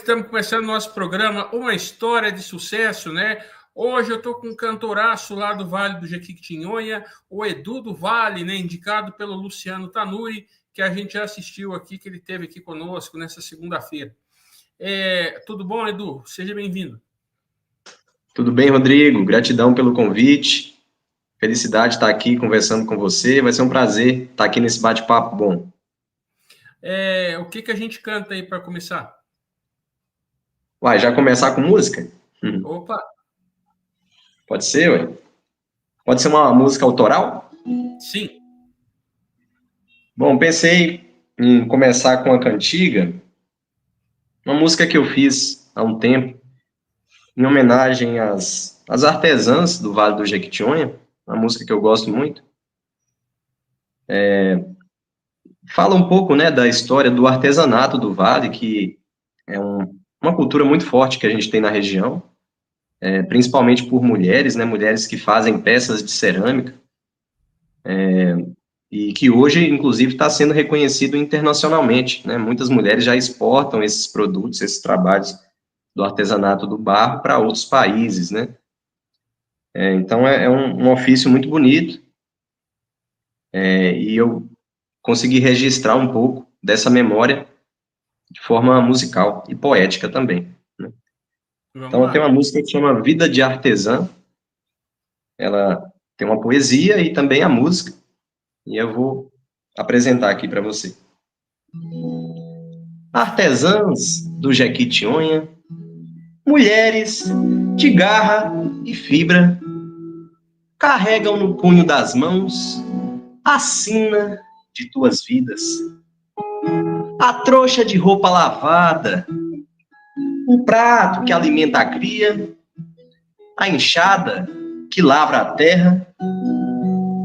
Estamos começando o nosso programa Uma História de Sucesso, né? Hoje eu estou com um cantoraço lá do Vale do Jequitinhonha, o Edu do Vale, né? Indicado pelo Luciano Tanuri, que a gente já assistiu aqui, que ele esteve aqui conosco nessa segunda-feira. Tudo bom, Edu? Seja bem-vindo. Tudo bem, Rodrigo? Gratidão pelo convite. Felicidade de estar aqui conversando com você. Vai ser um prazer estar aqui nesse bate-papo bom. O que a gente canta aí para começar? Uai, já começar com música? Opa! Pode ser, ué. Pode ser uma música autoral? Sim. Bom, pensei em começar com uma cantiga, uma música que eu fiz há um tempo, em homenagem às artesãs do Vale do Jequitinhonha, uma música que eu gosto muito. Fala um pouco, né, da história do artesanato do Vale, que é uma cultura muito forte que a gente tem na região, principalmente por mulheres, né, mulheres que fazem peças de cerâmica, e que hoje, inclusive, está sendo reconhecido internacionalmente, né, muitas mulheres já exportam esses produtos, esses trabalhos do artesanato do barro para outros países, né, então é um ofício muito bonito, e eu consegui registrar um pouco dessa memória de forma musical e poética também, né. Então, tem uma música que chama Vida de Artesã, ela tem uma poesia e também a música, e eu vou apresentar aqui para você. Artesãs do Jequitinhonha, mulheres de garra e fibra, carregam no punho das mãos a sina de tuas vidas, a trouxa de roupa lavada, o prato que alimenta a cria, a enxada que lavra a terra,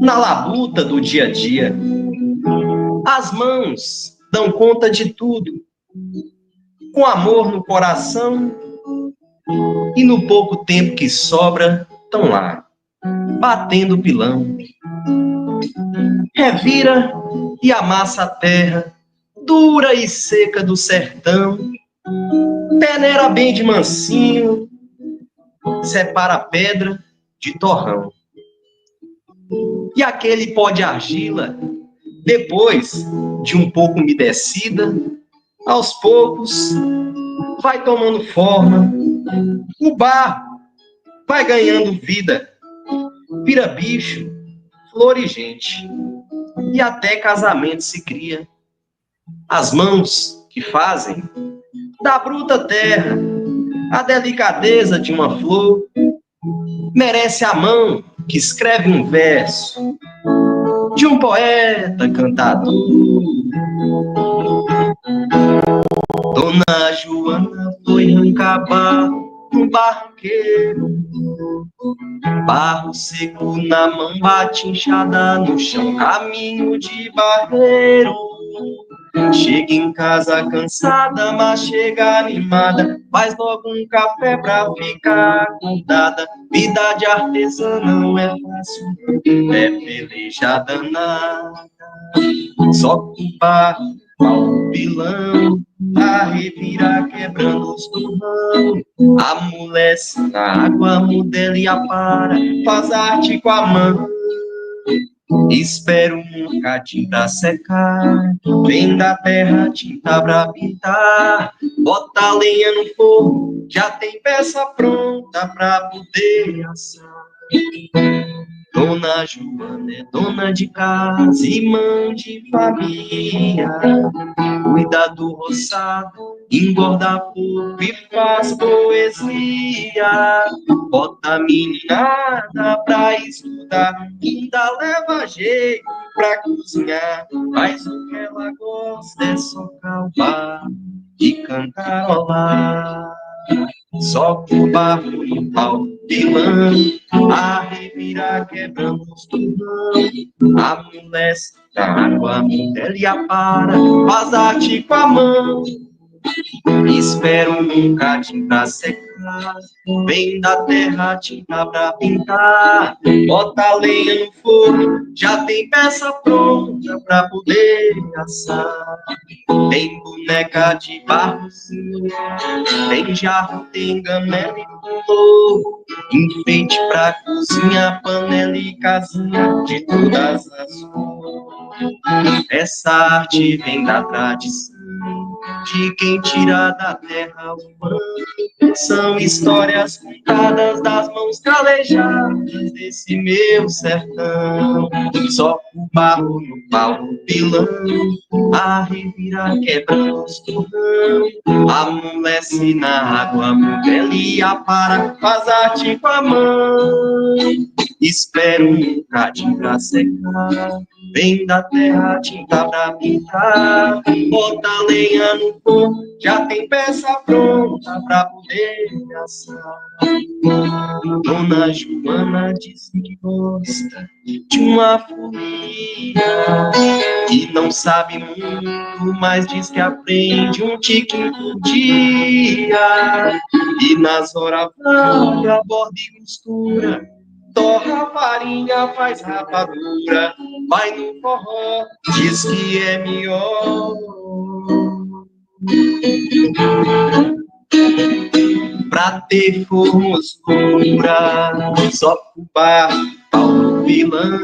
na labuta do dia a dia. As mãos dão conta de tudo, com amor no coração, e no pouco tempo que sobra, tão lá, batendo pilão. Revira e amassa a terra, dura e seca do sertão, peneira bem de mansinho, separa a pedra de torrão. E aquele pó de argila, depois de um pouco umedecida, aos poucos vai tomando forma, o barro vai ganhando vida, vira bicho, flor e gente, e até casamento se cria. As mãos que fazem da bruta terra a delicadeza de uma flor, merece a mão que escreve um verso de um poeta cantador. Dona Joana foi arrancar barro no barranqueiro, barro seco na mão, bate inchada no chão, caminho de barreiro. Chega em casa cansada, mas chega animada, faz logo um café pra ficar acordada. Vida de artesã não é fácil, é peleja danada. Só com barro, pau, pilão, a revirar quebrando os turrão. Amolece na água, modela e apara, faz arte com a mão. Espero um bocadinho pra secar, vem da terra tinta pra pintar, bota a lenha no fogo, já tem peça pronta pra poder assar. Dona Joana é dona de casa e mãe de família, cuida do roçado, engorda pouco e faz poesia. Bota a meninada pra estudar, ainda leva jeito pra cozinhar, mas o que ela gosta é só calvar e cantarolar. Só com barro e pau, pilão, a revirar quebrando os turrão. Amolece na água, modela e apara, faz arte com a mão. Espero um bocadinho pra secar. Vem da terra tinta pra pintar. Bota a lenha no fogo, já tem peça pronta pra poder assar. Tem boneca de barrozinho, tem jarro, tem gamela e flor. Enfeite pra cozinha, panela e casinha de todas as cores. Essa arte vem da tradição de quem tira da terra o pão. São histórias contadas das mãos calejadas desse meu sertão. Só o barro no pau do pilão, a revira quebra os torrão, amolece na água, modelia para, faz arte com a mão. Espero um bocadinho pra secar. Vem da terra tinta pra pintar. Bota a lenha no fogo, já tem peça pronta pra poder assar. Dona Joana disse que gosta de uma folia, que não sabe muito, mas diz que aprende um tiquinho por dia. E nas horas vagas, borda e costura, torra a farinha, faz rapadura, vai no forró, diz que é melhor. Pra ter formosura, só fubá, pau no vilão,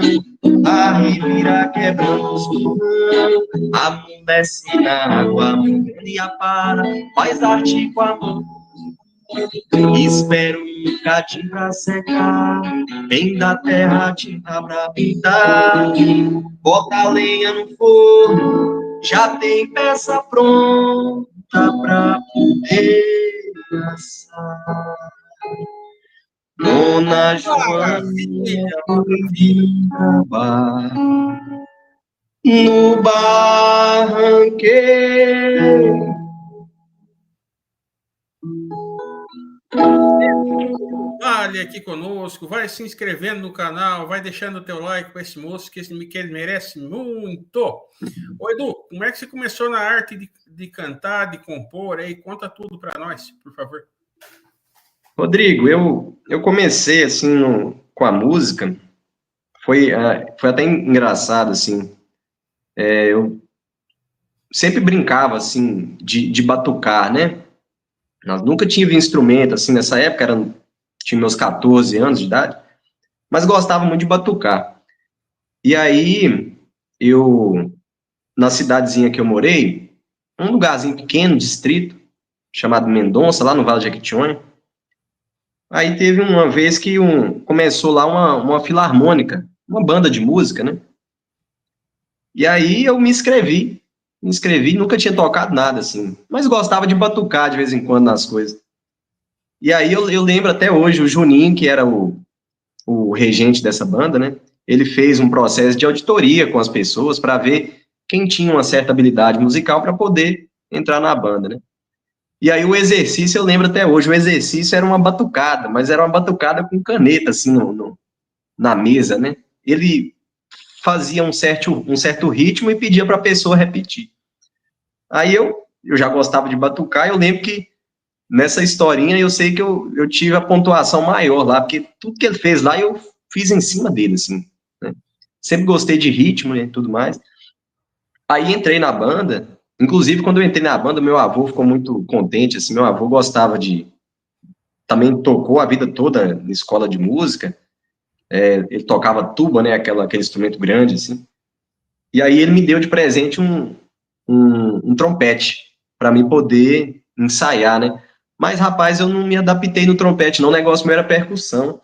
a revira quebrando os torrão, amolece na água, a para, faz arte com a mão. Espero um bocadinho pra secar, vem da terra tinta pra pintar. Bota a lenha no fogo, já tem peça pronta pra poder assar. Dona Joana no barranqueiro. Vale aqui conosco, vai se inscrevendo no canal, vai deixando o teu like para esse moço, que ele merece muito. Ô Edu, como é que você começou na arte de cantar, de compor aí? Conta tudo para nós, por favor. Rodrigo, eu comecei assim com a música, foi até engraçado assim, eu sempre brincava assim de batucar, né? Nós nunca tive instrumento assim nessa época, tinha meus 14 anos de idade, mas gostava muito de batucar. E aí na cidadezinha que eu morei, um lugarzinho pequeno, distrito, chamado Mendonça, lá no Vale de Jequitinhonha. Aí teve uma vez que começou lá uma filarmônica, uma banda de música, né? E aí eu me inscrevi, nunca tinha tocado nada, assim, mas gostava de batucar de vez em quando nas coisas. E aí eu lembro até hoje, o Juninho, que era o regente dessa banda, né? Ele fez um processo de auditoria com as pessoas para ver quem tinha uma certa habilidade musical para poder entrar na banda, né? E aí o exercício, eu lembro até hoje, o exercício era uma batucada, mas era uma batucada com caneta, assim, na mesa, né? Ele fazia um certo ritmo e pedia para a pessoa repetir. Aí eu já gostava de batucar, eu lembro que nessa historinha eu sei que eu tive a pontuação maior lá, porque tudo que ele fez lá eu fiz em cima dele, assim, né? Sempre gostei de ritmo, né, e tudo mais. Aí entrei na banda, inclusive quando eu entrei na banda, meu avô ficou muito contente, assim, meu avô gostava também tocou a vida toda na escola de música, ele tocava tuba, né, aquele instrumento grande, assim, e aí ele me deu de presente um trompete, para mim poder ensaiar, né, mas, rapaz, eu não me adaptei no trompete, não, o negócio meu era percussão.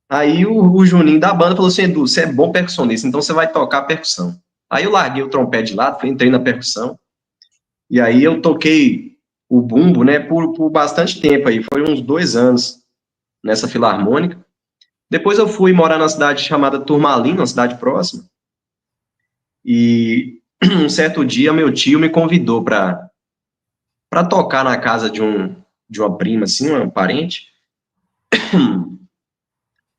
Aí o Juninho da banda falou assim, Edu, você é bom percussionista, então você vai tocar percussão. Aí eu larguei o trompete de lado, entrei na percussão, e aí eu toquei o bumbo, né, por bastante tempo aí, foi uns 2 anos nessa filarmônica. Depois eu fui morar na cidade chamada Turmalina, uma cidade próxima, e um certo dia meu tio me convidou para tocar na casa de uma prima, assim, uma parente.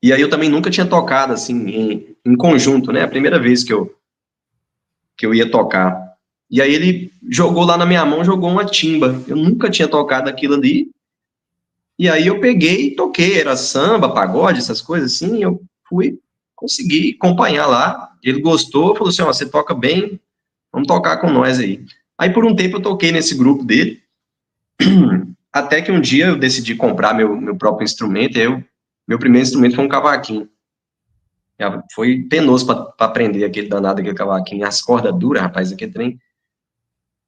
E aí eu também nunca tinha tocado, assim, em conjunto, né, a primeira vez que eu ia tocar. E aí ele jogou lá na minha mão, jogou uma timba. Eu nunca tinha tocado aquilo ali. E aí eu peguei e toquei, era samba, pagode, essas coisas assim, eu fui, consegui acompanhar lá. Ele gostou, falou assim, ó, você toca bem, vamos tocar com nós aí. Aí por um tempo eu toquei nesse grupo dele, até que um dia eu decidi comprar meu próprio instrumento, meu primeiro instrumento foi um cavaquinho. Foi penoso para aprender aquele danado, aquele cavaquinho, as cordas duras, rapaz, aquele trem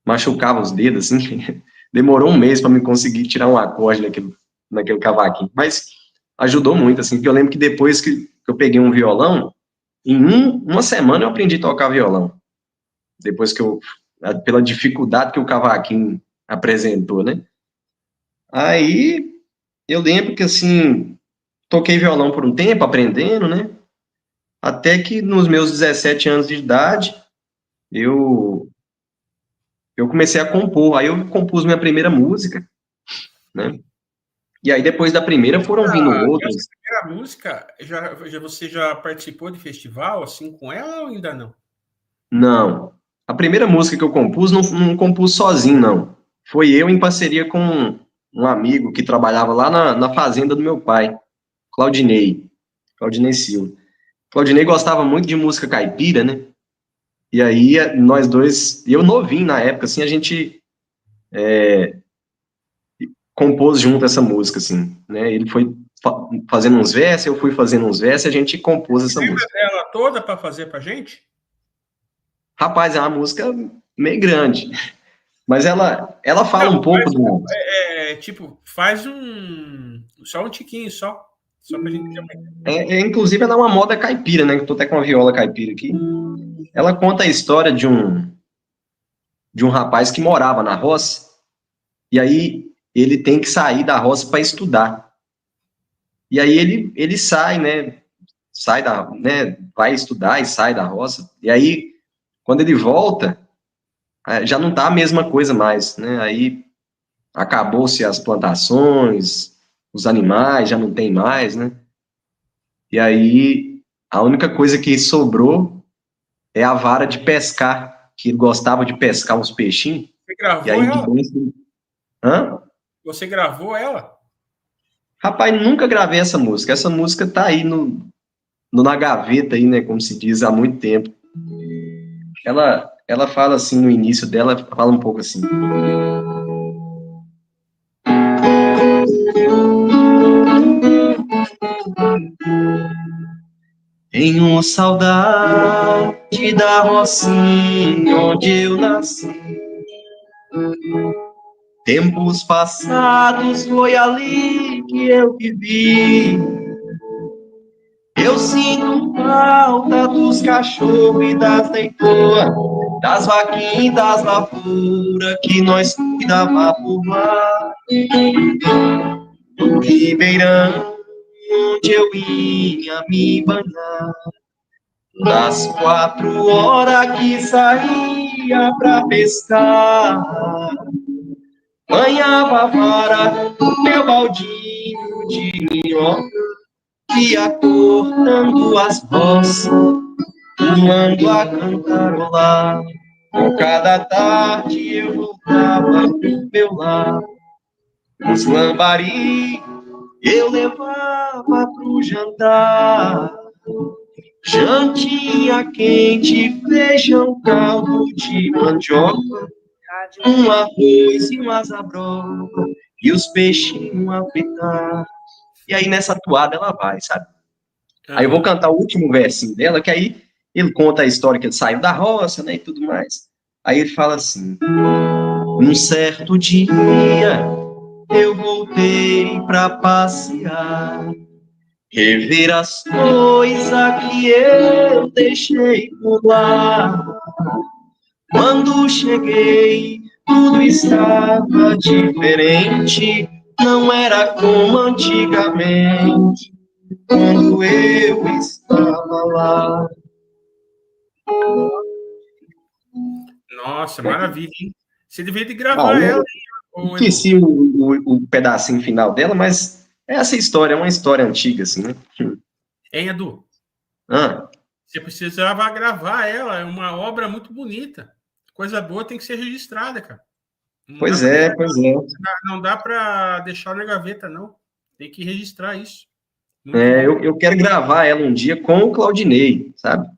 machucava os dedos, assim, demorou um mês para me conseguir tirar um acorde naquele cavaquinho, mas ajudou muito, assim, porque eu lembro que depois que eu peguei um violão, em uma semana eu aprendi a tocar violão, depois pela dificuldade que o cavaquinho apresentou, né? Aí, eu lembro que, assim, toquei violão por um tempo, aprendendo, né? Até que nos meus 17 anos de idade, eu, eu comecei a compor, aí eu compus minha primeira música, né? E aí, depois da primeira, foram vindo Essa outras. primeira música, você já participou de festival, assim, com ela ou ainda não? Não. A primeira música que eu compus, não compus sozinho, não. Foi eu em parceria com um amigo que trabalhava lá na fazenda do meu pai, Claudinei. Claudinei Silva. Claudinei gostava muito de música caipira, né? E aí, nós dois, eu novinho na época, assim, a gente compôs junto essa música, assim, né? Ele foi fazendo uns versos, eu fui fazendo uns versos, e a gente compôs essa Lembra música. dela toda para fazer pra gente? Rapaz, é uma música meio grande, mas ela fala Não, um pouco mas do. tipo, faz só um tiquinho só pra gente ter uma ideia. Inclusive, ela é uma moda caipira, né? Que eu tô até com uma viola caipira aqui. Ela conta a história de um rapaz que morava na roça, e aí ele tem que sair da roça para estudar. E aí ele sai, né? Vai estudar e sai da roça. E aí, quando ele volta, já não tá a mesma coisa mais, né? Aí acabou-se as plantações, os animais já não tem mais, né? E aí a única coisa que sobrou é a vara de pescar, que ele gostava de pescar uns peixinhos, Você e gravou aí de ela? bem. Hã? Você gravou ela? Rapaz, nunca gravei essa música. Essa música tá aí na gaveta aí, né, como se diz, há muito tempo. Ela fala assim, no início dela, fala um pouco assim. Tenho saudade da rocinha onde eu nasci. Tempos passados foi ali que eu vivi. Eu sinto falta dos cachorros e das leitoas, das vaquinhas e das lavouras que nós cuidava por lá. No ribeirão onde eu ia me banhar, das 4 horas que saía pra pescar, banhava a vara, meu baldinho de minhoca, ia cortando as roças, voando a cantarolar. Com cada tarde eu voltava pro meu lar, os lambari eu levava pro jantar. Jantinha quente, feijão, caldo de mandioca, um arroz e umas abroba, e os peixinhos a fritar. E aí nessa toada ela vai, sabe? Aí eu vou Aham. cantar o último versinho dela, que aí ele conta a história que ele saiu da roça, né, e tudo mais. Aí ele fala assim: um certo dia eu voltei pra passear, rever as coisas que eu deixei por lá. Quando cheguei, tudo estava diferente, não era como antigamente, quando eu estava lá. Nossa, maravilha, hein? Você devia de Ah, gravar ela, eu hein, ô Edu. esqueci o pedacinho final dela, mas é essa história, é uma história antiga, assim, né? Hein, Edu? Ah, Você precisava gravar ela, é uma obra muito bonita. coisa boa tem que ser registrada, cara. Pois é. Não dá para deixar na gaveta, não. Tem que registrar isso. Eu quero gravar ela um dia com o Claudinei, sabe?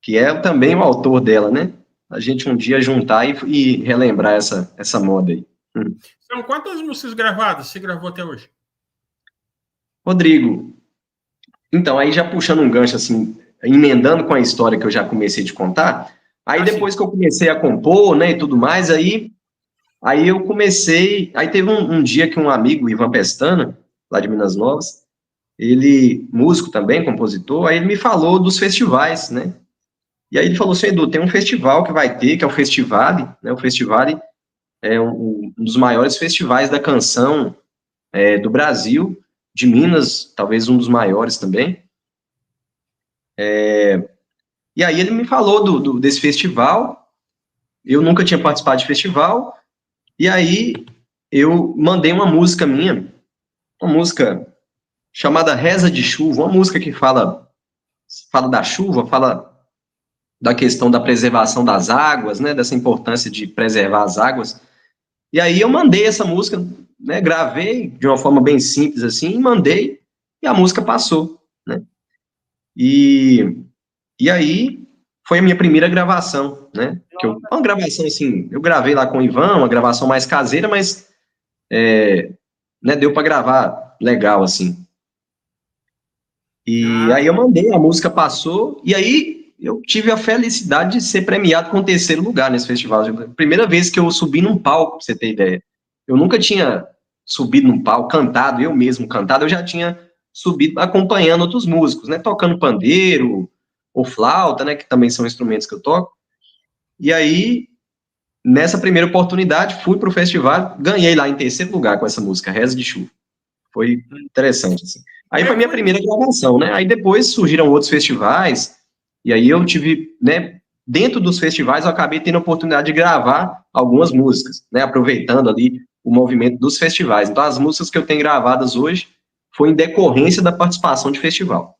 Que é também o autor dela, né? A gente um dia juntar e relembrar essa moda aí. São quantas músicas gravadas você gravou até hoje? Rodrigo, então, aí já puxando um gancho, assim, emendando com a história que eu já comecei a te contar, aí depois que eu comecei a compor, né, e tudo mais, aí eu comecei, aí teve um dia que um amigo, Ivan Pestana, lá de Minas Novas, ele, músico também, compositor, aí ele me falou dos festivais, né, e aí ele falou assim, Edu, tem um festival que vai ter, que é o Festivale, né, o Festivale é um dos maiores festivais da canção do Brasil, de Minas, talvez um dos maiores também. E aí ele me falou desse festival, eu nunca tinha participado de festival, e aí eu mandei uma música minha, uma música chamada Reza de Chuva, uma música que fala da chuva, fala da questão da preservação das águas, né, dessa importância de preservar as águas. E aí eu mandei essa música, né, gravei de uma forma bem simples assim, mandei, e a música passou, né? E aí foi a minha primeira gravação, né? Uma gravação assim, eu gravei lá com o Ivan, uma gravação mais caseira, mas né, deu para gravar legal assim. E aí eu mandei, a música passou, e aí eu tive a felicidade de ser premiado com o 3º lugar nesse festival. Primeira vez que eu subi num palco, pra você ter ideia. Eu nunca tinha subido num palco, cantado, eu mesmo cantado, eu já tinha subido acompanhando outros músicos, né, tocando pandeiro ou flauta, né, que também são instrumentos que eu toco. E aí, nessa primeira oportunidade, fui pro festival, ganhei lá em 3º lugar com essa música, Reza de Chuva. Foi interessante, assim. Aí foi minha primeira gravação, né? Aí depois surgiram outros festivais, e aí eu tive, né, dentro dos festivais eu acabei tendo a oportunidade de gravar algumas músicas, né, aproveitando ali o movimento dos festivais. Então as músicas que eu tenho gravadas hoje foi em decorrência da participação de festival.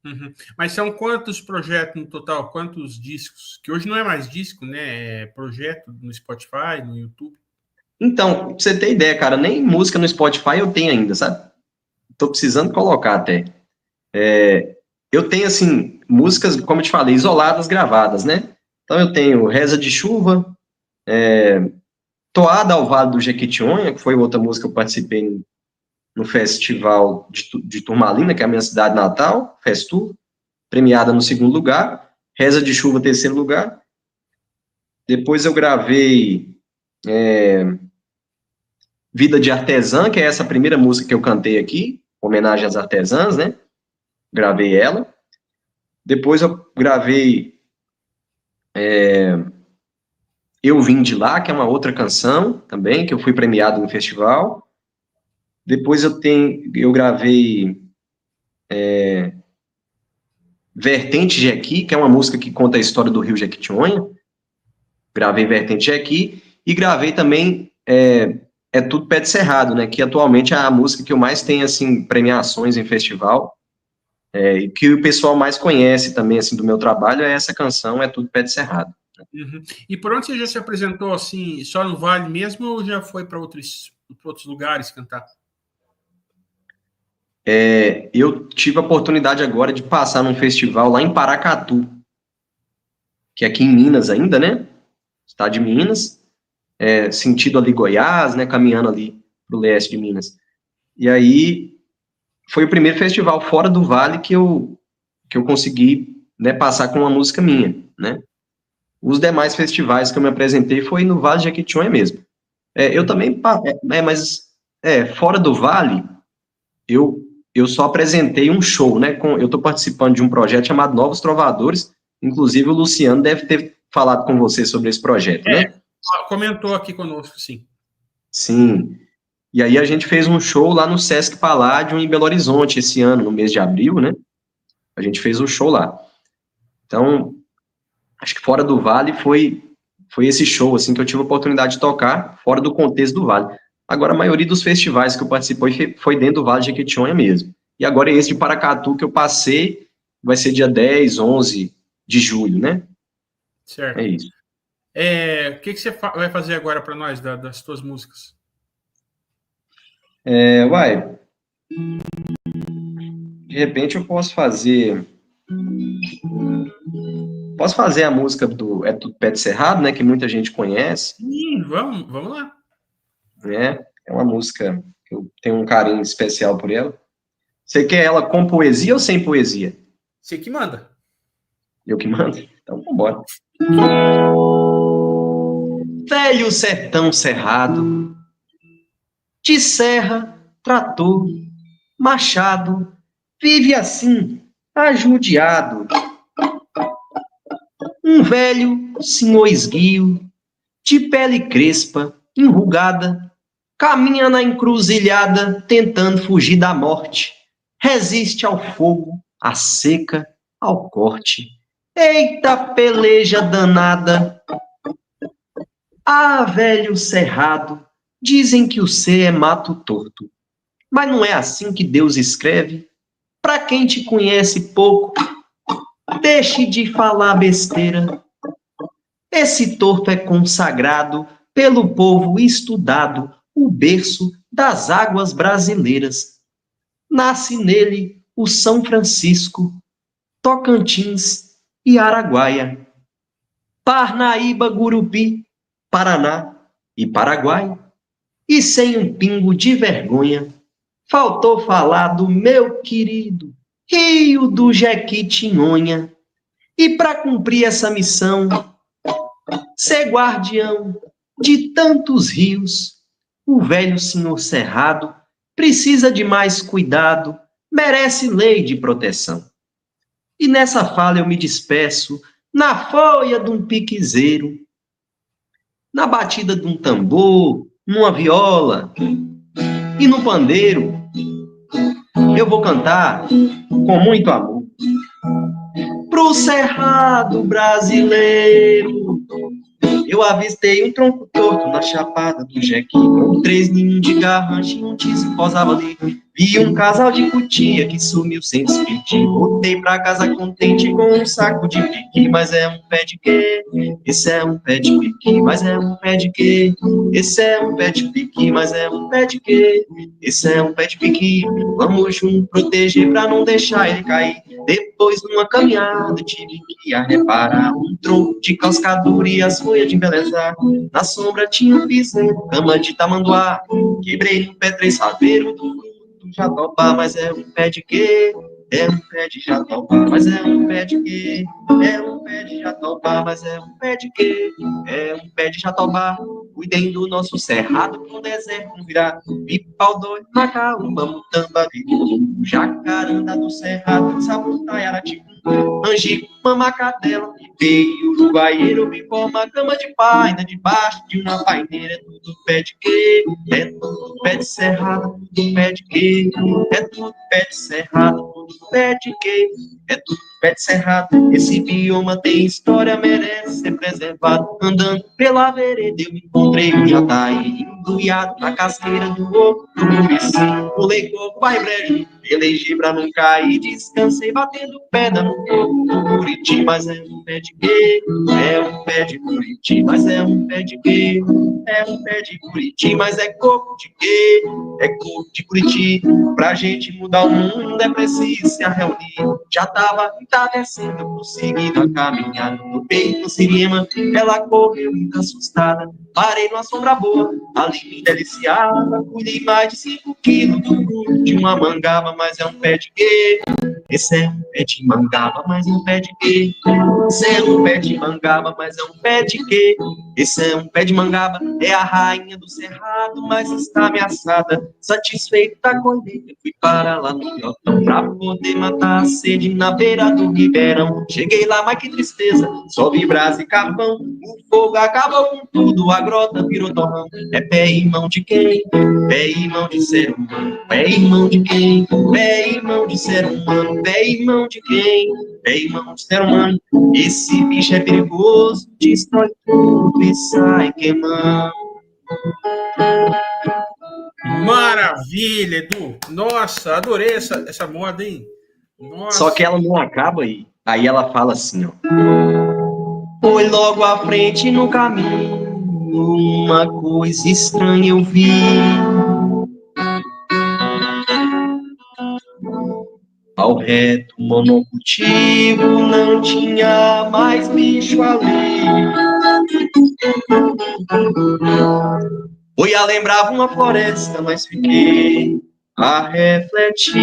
Uhum. Mas são quantos projetos no total? Quantos discos? Que hoje não é mais disco, né? É projeto no Spotify, no YouTube. Então, pra você ter ideia, cara, nem música no Spotify eu tenho ainda, sabe? Tô precisando colocar até. Eu tenho, assim, músicas, como eu te falei, isoladas, gravadas, né? Então eu tenho Reza de Chuva, Toada ao Vale do Jequitinhonha, que foi outra música que eu participei no festival de Turmalina, que é a minha cidade natal, Festu, premiada no 2º lugar, Reza de Chuva, 3º lugar. Depois eu gravei Vida de Artesã, que é essa primeira música que eu cantei aqui, homenagem às artesãs, né? Gravei ela. Depois eu gravei Eu Vim de Lá, que é uma outra canção também, que eu fui premiado no festival. Depois eu gravei Vertente Jequi, que é uma música que conta a história do Rio Jequitinhonha. Gravei Vertente Jequi e gravei também É Tudo Pé de Cerrado, né? Que atualmente é a música que eu mais tenho, assim, premiações em festival. E que o pessoal mais conhece também, assim, do meu trabalho é essa canção, É Tudo Pé de Cerrado. Uhum. E por onde você já se apresentou, assim, só no Vale mesmo ou já foi para outros lugares cantar? Eu tive a oportunidade agora de passar num festival lá em Paracatu, que é aqui em Minas ainda, né? Estado de Minas, sentido ali Goiás, né? Caminhando ali pro leste de Minas. E aí foi o primeiro festival fora do Vale que eu consegui, né, passar com uma música minha, né? Os demais festivais que eu me apresentei foi no Vale de Jequitinhonha mesmo. Eu também, mas fora do Vale, eu só apresentei um show, né? Eu estou participando de um projeto chamado Novos Trovadores, inclusive o Luciano deve ter falado com você sobre esse projeto, né? Comentou aqui conosco, sim. Sim. E aí a gente fez um show lá no Sesc Palladium em Belo Horizonte esse ano, no mês de abril, né? A gente fez um show lá. Então, acho que fora do Vale foi esse show, assim, que eu tive a oportunidade de tocar fora do contexto do Vale. Agora, a maioria dos festivais que eu participei foi dentro do Vale de Jequitinhonha mesmo. E agora esse de Paracatu que eu passei vai ser dia 10, 11 de julho, né? Certo. É isso. O que você vai fazer agora para nós das tuas músicas? De repente eu posso fazer a música do É Tudo Pé de Cerrado, né, que muita gente conhece. Sim, vamos lá. Né? É uma música que eu tenho um carinho especial por ela. Você quer ela com poesia ou sem poesia? Você que manda. Eu que mando? Então, vambora. Velho sertão cerrado, de serra, trator, machado, vive assim, ajudiado. Um velho senhor esguio, de pele crespa, enrugada, caminha na encruzilhada, tentando fugir da morte. Resiste ao fogo, à seca, ao corte. Eita peleja danada! Ah, velho cerrado, dizem que o ser é mato torto. Mas não é assim que Deus escreve? Pra quem te conhece pouco, deixe de falar besteira. Esse torto é consagrado pelo povo estudado, o berço das águas brasileiras. Nasce nele o São Francisco, Tocantins e Araguaia, Parnaíba, Gurupi, Paraná e Paraguai. E sem um pingo de vergonha, faltou falar do meu querido Rio do Jequitinhonha. E para cumprir essa missão, ser guardião de tantos rios, o velho senhor Cerrado precisa de mais cuidado, merece lei de proteção. E nessa fala eu me despeço, na folha de um piquezeiro, na batida de um tambor, numa viola e no pandeiro. Eu vou cantar com muito amor pro cerrado brasileiro. Eu avistei um tronco torto na chapada do Jequi, com 3 ninhos de garrancho e um tiso posava ali. Vi um casal de cutia que sumiu sem despedir. Voltei pra casa contente com um saco de piqui, mas é um pé de quê? Esse é um pé de piqui, mas é um pé de quê? Esse é um pé de piqui, mas é um pé de quê? Esse é um pé de piqui. Vamos juntos proteger pra não deixar ele cair. Depois, numa caminhada, tive que reparar um tronco de cascadura e as folhas de embelezar. Na sombra tinha um piseiro, cama de tamanduá. Quebrei no pé 3 saveiros do fruto jatobá, mas é um pé de quê? É um pé de jatobá, mas é um pé de quê? É um pé de jatobá, mas é um pé de quê? É um pé de jatobá. Cuidem do nosso cerrado, que um deserto não virá. Pipau doido, macaúba, mutamba, viru, jacaranda do cerrado, sabutai, araticum, angico, mamacatela, veio uruguaieiro, me forma cama de paina, debaixo de uma paineira. É tudo pé de quê? É tudo pé de cerrado, tudo pé de quê? É tudo pé de cerrado, tudo pé de quê? É tudo pé de cerrado. Esse bioma tem história, merece ser preservado. Andando pela vereda eu encontrei um jataí, enduiado na casqueira do oco do Murici. Pulei coco, vai brejo, elegi pra não cair. Descansei batendo pedra no coco do Buriti. Mas é um pé de quê? É um pé de Buriti. Mas é um pé de quê? É um pé de Buriti. Mas é coco de quê? É coco de Buriti. Pra gente mudar o mundo é preciso se reunir. Já tava entardecendo, eu prosseguindo a caminhada. No peito, no Siriema, ela correu muito assustada. Parei numa sombra boa, ali me deliciava. Colhi mais de 5 quilos do fruto de uma mangaba, mas é um pé de quê? Esse é um pé de mangaba, mas é um pé de quê? Esse é um pé de mangaba, mas é um pé de quê? Esse é um pé de mangaba, é a rainha do cerrado, mas está ameaçada. Satisfeito da colheita, fui para lá no Piotão pra poder matar a sede na beira do Ribeirão. Cheguei lá, mas que tristeza, só vi brasa e carvão. O fogo acabou com tudo, a grota virou torrão. É pé e mão de quem? Pé e mão de ser humano. Pé e mão de quem? Pé e mão de ser humano. Pé e mão de quem? Pé e mão de ser humano. Esse bicho é perigoso, destrói tudo e sai queimando. Maravilha, Edu. Nossa, adorei essa moda, hein? Nossa. Só que ela não acaba aí. Aí ela fala assim, ó. Foi logo à frente no caminho, uma coisa estranha eu vi. Ao reto monocultivo não tinha mais bicho ali. Oi, lembrava uma floresta, mas fiquei a refletir.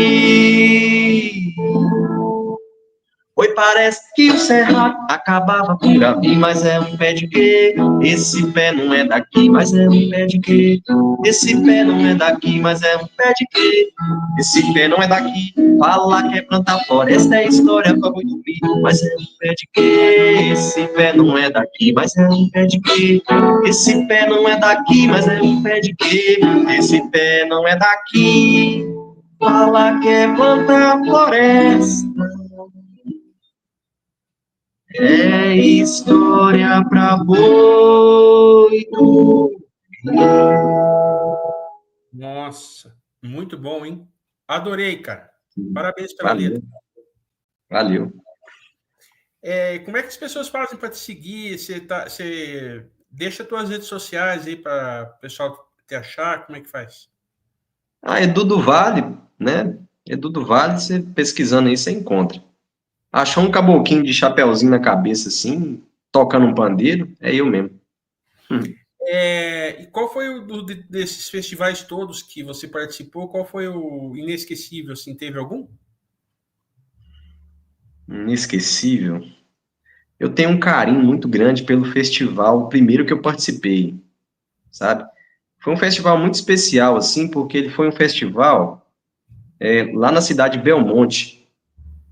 Oi, parece que o cerrado acabava com Gabi, mas é um pé de quê? Esse pé não é daqui, mas é um pé de quê? Esse pé não é daqui, mas é um pé de quê? Esse pé não é daqui. Fala que é plantar floresta, é história pra boi dormir, mas é um pé de quê? Esse pé não é daqui, mas é um pé de quê? Esse pé não é daqui, mas é um pé de quê? Esse pé não é daqui. Fala que é plantar floresta. É história pra boi dormir. Nossa, muito bom, hein? Adorei, cara. Parabéns pela Valeu. letra. Valeu. Como é que as pessoas fazem para te seguir? Você deixa as tuas redes sociais aí para o pessoal te achar? Como é que faz? Edu do Vale, né? Edu do Vale, você pesquisando aí, você encontra. Achou um caboclinho de chapeuzinho na cabeça, assim, tocando um pandeiro? É eu mesmo. E qual foi desses festivais todos que você participou? Qual foi o inesquecível? Assim, teve algum? Inesquecível. Eu tenho um carinho muito grande pelo festival, o primeiro que eu participei, sabe? Foi um festival muito especial, assim, porque ele foi um festival lá na cidade de Belmonte.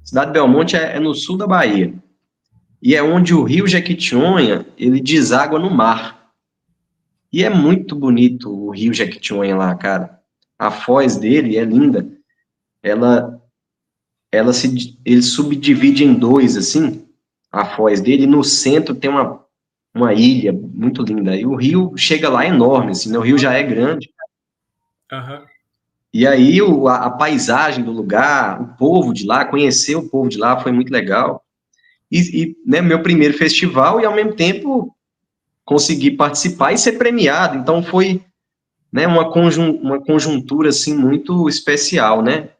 Cidade de Belmonte é no sul da Bahia. E é onde o rio Jequitinhonha, ele deságua no mar. E é muito bonito o rio Jequitinhonha lá, cara. A foz dele é linda. Ela, ele subdivide em dois, assim, a foz dele. E no centro tem uma ilha muito linda. E o rio chega lá enorme, assim, né? O rio já é grande. Aham. E aí a paisagem do lugar, o povo de lá, conhecer o povo de lá foi muito legal. Né, meu primeiro festival e, ao mesmo tempo, conseguir participar e ser premiado. Então, foi, né, uma conjuntura, assim, muito especial, né?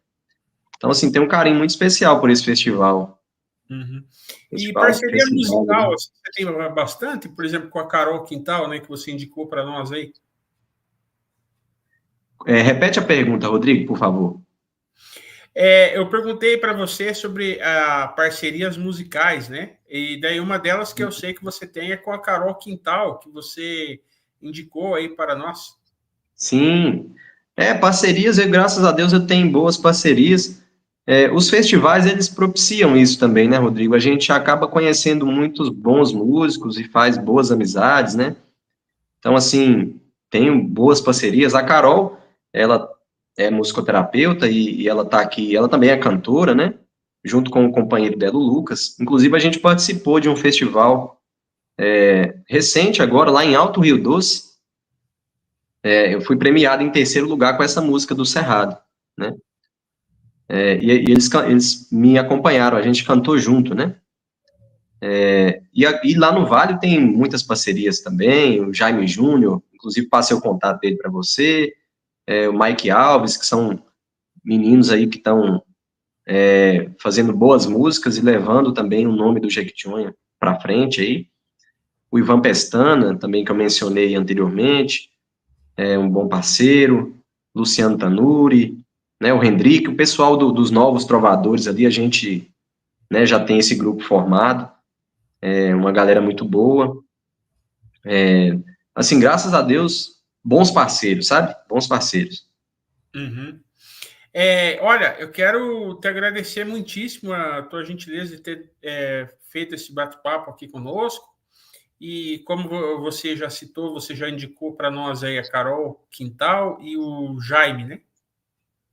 Então, assim, tem um carinho muito especial por esse festival. Uhum. E parceria Festival, né? musical, assim, você tem bastante, por exemplo, com a Carol Quintal, né, que você indicou para nós aí. Repete a pergunta, Rodrigo, por favor. Eu perguntei para você sobre parcerias musicais, né? E daí uma delas que eu sei que você tem é com a Carol Quintal, que você indicou aí para nós. Sim, parcerias, graças a Deus eu tenho boas parcerias. Os festivais, eles propiciam isso também, né, Rodrigo? A gente acaba conhecendo muitos bons músicos e faz boas amizades, né? Então, assim, tenho boas parcerias. A Carol, ela é musicoterapeuta e ela tá aqui, ela também é cantora, né? Junto com o companheiro dela, o Lucas. Inclusive, a gente participou de um festival recente agora, lá em Alto Rio Doce. Eu fui premiado em terceiro lugar com essa música do Cerrado, né? E eles me acompanharam, a gente cantou junto, né? E lá no Vale tem muitas parcerias também, o Jaime Júnior, inclusive passei o contato dele para você, o Mike Alves, que são meninos aí que estão fazendo boas músicas e levando também o nome do Jequitinhonha para frente aí. O Ivan Pestana, também que eu mencionei anteriormente, é um bom parceiro, Luciano Tanuri, né, o Hendrick, o pessoal dos novos trovadores ali, a gente, né, já tem esse grupo formado, uma galera muito boa. Assim, graças a Deus, bons parceiros, sabe? Bons parceiros. Uhum. Olha, eu quero te agradecer muitíssimo a tua gentileza de ter feito esse bate-papo aqui conosco. E como você já citou, você já indicou para nós aí a Carol Quintal e o Jaime, né?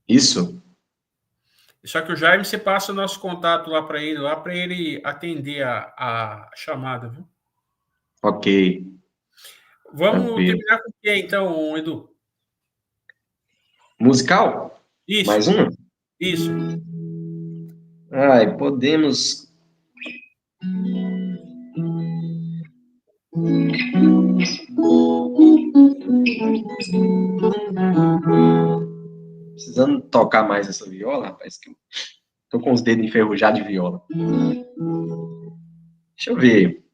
Isso. Só que o Jaime, você passa o nosso contato lá para ele atender a chamada, viu? Ok, Vamos tranquilo. terminar com o que então, Edu? Musical? Isso, Mais um? isso. Podemos Precisando tocar mais essa viola, rapaz, que eu tô com os dedos enferrujados de viola. Deixa eu ver.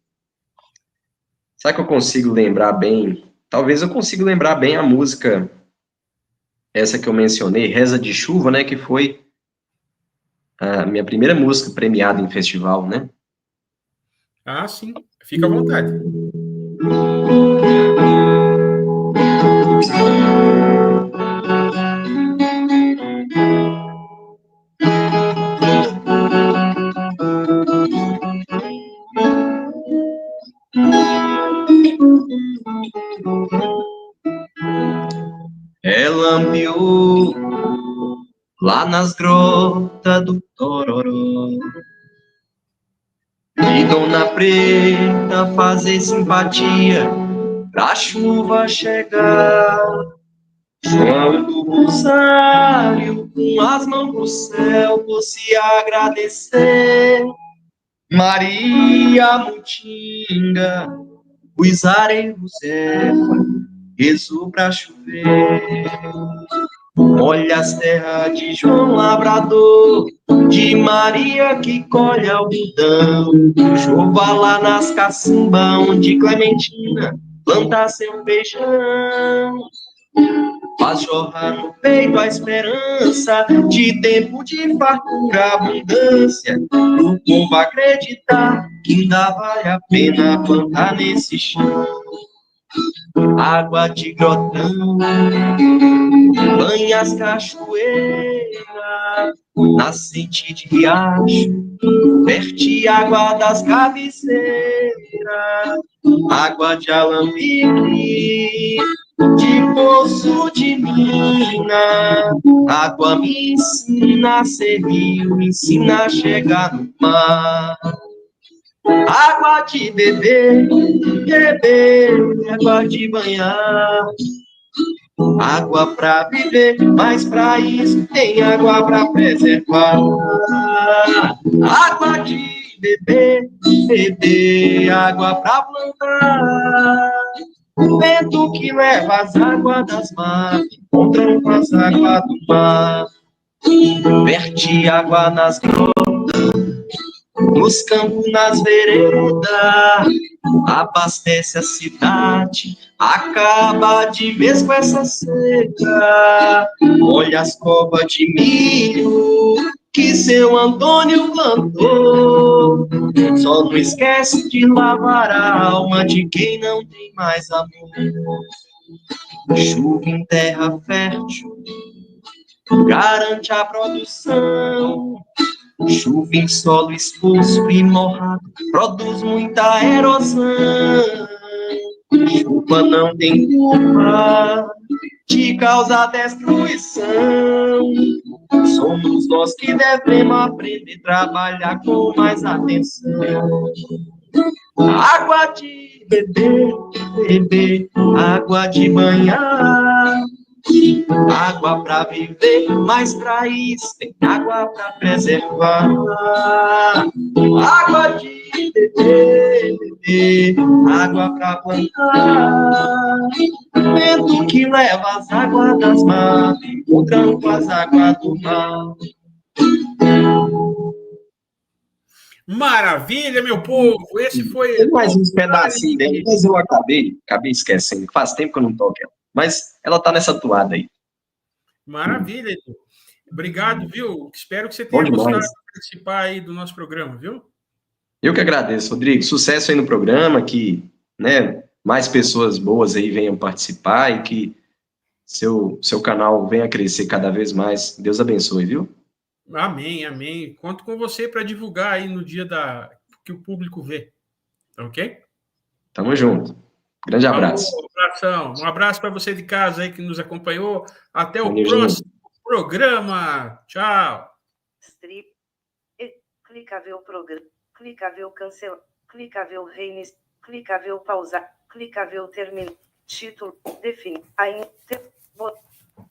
Será que eu consigo lembrar bem? Talvez eu consiga lembrar bem a música, essa que eu mencionei, Reza de Chuva, né? Que foi a minha primeira música premiada em festival, né? Ah, sim. Fica à vontade. Ela ambiou lá nas grotas do Tororó, e Dona Preta fazer simpatia pra chuva chegar. João do Rosário, com as mãos pro céu, por se agradecer. Maria Mutinga, os areios rezou pra chover. Olha as terras de João Labrador, de Maria que colhe algodão. Chova lá nas cacimbas, onde Clementina planta seu feijão. Faz jorrar no peito a esperança de tempo de fartura, abundância, pro povo acreditar que ainda vale a pena plantar nesse chão. Água de grotão banha as cachoeiras, nascente de riacho, verte água das cabeceiras, água de alambique, de poço de mina, água me ensina a ser rio, me ensina a chegar no mar. Água de beber, água de banhar, água pra viver, mas pra isso tem água pra preservar. Água de beber, água pra plantar. O vento que leva as águas das mares encontram com as águas do mar. Verte água nas grotas, nos campos, nas veredas, abastece a cidade, acaba de vez com essa seca. Olha as covas de milho que seu Antônio plantou, só não esquece de lavar a alma de quem não tem mais amor. Chuva em terra fértil garante a produção. Chuva em solo exposto e morrado produz muita erosão. Chuva não tem culpa de causar destruição. Somos nós que devemos aprender a trabalhar com mais atenção. Água de beber, água de banhar, água para viver, mas para isso tem água para preservar. Água de beber, água para plantar. Vento que leva as águas das mares, encontrando com as águas do mar. Maravilha, meu povo! Esse foi... Tem mais uns pedacinhos dele, mas eu acabei esquecendo. Faz tempo que eu não toco ela. Mas ela tá nessa toada aí. Maravilha, Edu. Obrigado, viu? Espero que você tenha gostado de participar aí do nosso programa, viu? Eu que agradeço, Rodrigo. Sucesso aí no programa, que, né, mais pessoas boas aí venham participar e que seu canal venha crescer cada vez mais. Deus abençoe, viu? Amém, amém. Conto com você para divulgar aí no dia que o público vê. Ok? Tamo junto. Grande abraço. Um abraço para você de casa aí que nos acompanhou. Até o próximo programa. Tchau. Clicável programa. Clicável cancelar. Clicável reinício. Clicável pausar. Clicável terminar. Título. Define.